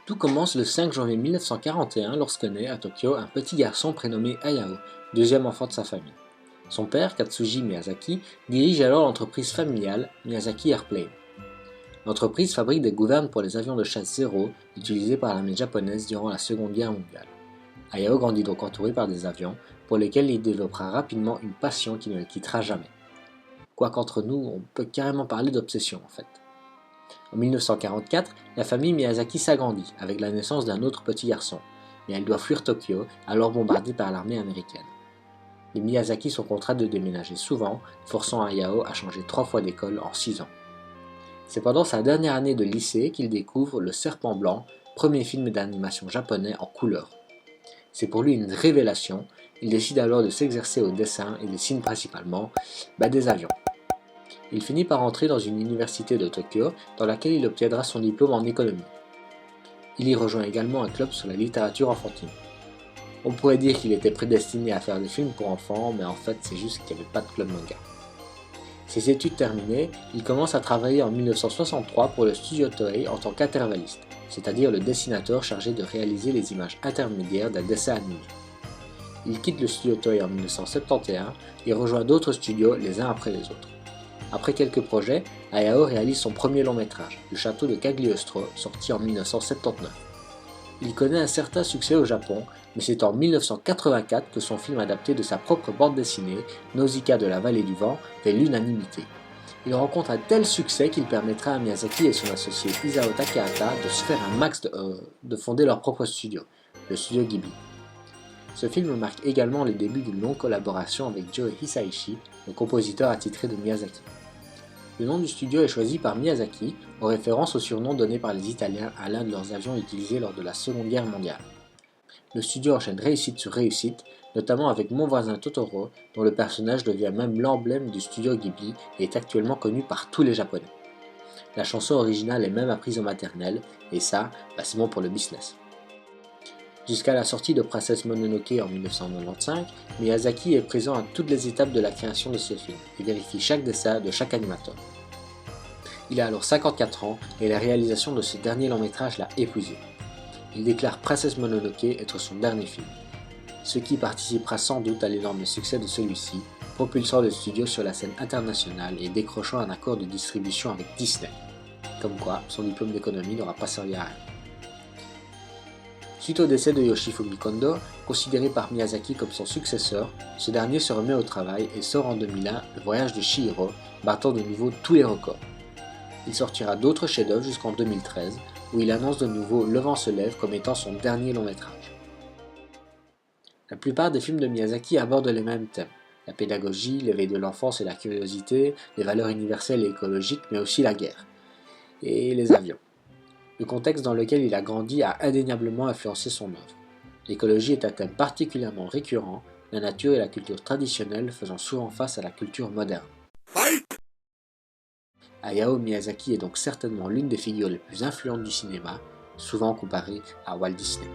Tout commence le 5 janvier 1941 lorsque naît à Tokyo un petit garçon prénommé Hayao, deuxième enfant de sa famille. Son père, Katsuji Miyazaki, dirige alors l'entreprise familiale Miyazaki Airplane. L'entreprise fabrique des gouvernes pour les avions de chasse Zero utilisés par l'armée japonaise durant la Seconde Guerre mondiale. Hayao grandit donc entouré par des avions pour lesquels il développera rapidement une passion qui ne le quittera jamais. Quoiqu'entre nous, on peut carrément parler d'obsession en fait. En 1944, la famille Miyazaki s'agrandit avec la naissance d'un autre petit garçon, mais elle doit fuir Tokyo, alors bombardée par l'armée américaine. Les Miyazaki sont contraints de déménager souvent, forçant Hayao à changer 3 fois d'école en 6 ans. C'est pendant sa dernière année de lycée qu'il découvre Le Serpent Blanc, premier film d'animation japonais en couleur. C'est pour lui une révélation, il décide alors de s'exercer au dessin et dessine principalement des avions. Il finit par entrer dans une université de Tokyo dans laquelle il obtiendra son diplôme en économie. Il y rejoint également un club sur la littérature enfantine. On pourrait dire qu'il était prédestiné à faire des films pour enfants, mais en fait c'est juste qu'il n'y avait pas de club manga. Ses études terminées, il commence à travailler en 1963 pour le studio Toei en tant qu'intervalliste, c'est-à-dire le dessinateur chargé de réaliser les images intermédiaires d'un dessin animé. Il quitte le studio Toei en 1971 et rejoint d'autres studios les uns après les autres. Après quelques projets, Hayao réalise son premier long métrage, Le Château de Cagliostro, sorti en 1979. Il connaît un certain succès au Japon, mais c'est en 1984 que son film adapté de sa propre bande dessinée, Nausicaa de la vallée du vent, fait l'unanimité. Il rencontre un tel succès qu'il permettra à Miyazaki et son associé Isao Takahata de se faire un max de fonder leur propre studio, le studio Ghibli. Ce film marque également les débuts d'une longue collaboration avec Joe Hisaishi, le compositeur attitré de Miyazaki. Le nom du studio est choisi par Miyazaki, en référence au surnom donné par les Italiens à l'un de leurs avions utilisés lors de la Seconde Guerre mondiale. Le studio enchaîne réussite sur réussite, notamment avec Mon voisin Totoro, dont le personnage devient même l'emblème du studio Ghibli et est actuellement connu par tous les Japonais. La chanson originale est même apprise en maternelle, et ça, c'est bon pour le business. Jusqu'à la sortie de Princess Mononoke en 1995, Miyazaki est présent à toutes les étapes de la création de ce film et vérifie chaque dessin de chaque animateur. Il a alors 54 ans et la réalisation de ce dernier long métrage l'a épuisé. Il déclare Princess Mononoke être son dernier film, ce qui participera sans doute à l'énorme succès de celui-ci, propulsant le studio sur la scène internationale et décrochant un accord de distribution avec Disney. Comme quoi, son diplôme d'économie n'aura pas servi à rien. Suite au décès de Yoshifumi Kondo, considéré par Miyazaki comme son successeur, ce dernier se remet au travail et sort en 2001 Le Voyage de Chihiro, battant de nouveau tous les records. Il sortira d'autres chefs-d'œuvre jusqu'en 2013, où il annonce de nouveau Le vent se lève comme étant son dernier long métrage. La plupart des films de Miyazaki abordent les mêmes thèmes, la pédagogie, l'éveil de l'enfance et la curiosité, les valeurs universelles et écologiques, mais aussi la guerre, et les avions. Le contexte dans lequel il a grandi a indéniablement influencé son œuvre. L'écologie est un thème particulièrement récurrent, la nature et la culture traditionnelle faisant souvent face à la culture moderne. Hayao Miyazaki est donc certainement l'une des figures les plus influentes du cinéma, souvent comparée à Walt Disney.